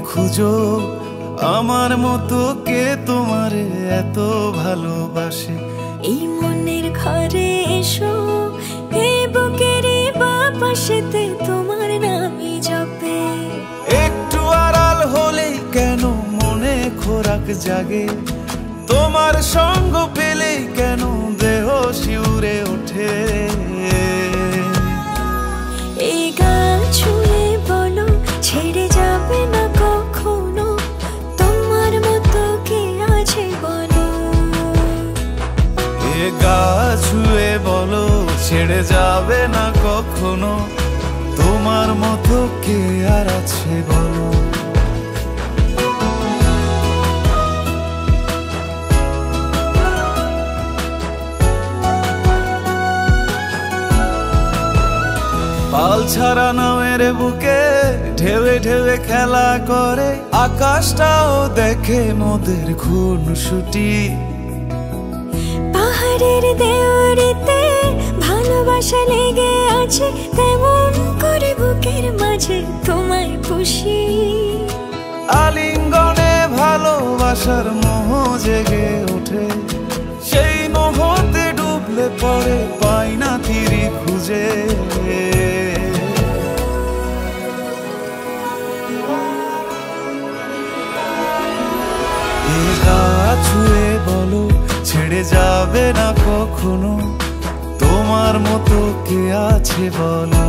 খুঁজো আমার মতো কে তোমারে এত ভালোবাসে। এই মনের ঘরে এসো, এই বুকের বাপাশেতে তোমার নামই জপে। একটু আড়াল হলেই কেন মনে খোরাক জাগে, তোমার সঙ্গ পেলেই কেন দেহ শিউরে ওঠে। এই গান ছুঁয়ে বলো ছেড়ে যাবে না কখনো, তোমার মতো কে আছে বলো। এ গা ছুঁয়ে বলো ছেড়ে যাবে না কখনো, তোমার মতো কে আর আছে বলো। পাল ছাড়া নামের বুকে ঢেউে ঢেউে খেলা করে, আকাশটাও দেখে মোদের খুনসুটি। পাহাড়ের দেওয়ারিতে ভালোবাসা লেগে আছে, তেমন করে বুকের মাঝে তোমায় পুষি। আলিঙ্গনে ভালোবাসার মোহ জেগে ওঠে, সেই মোহতে ডুবলে পরে পাই না তীরে খুঁজে। এ গা ছুঁয়ে বলো ছেড়ে যাবে না কখনো, তোমার মতো কে আছে বলো।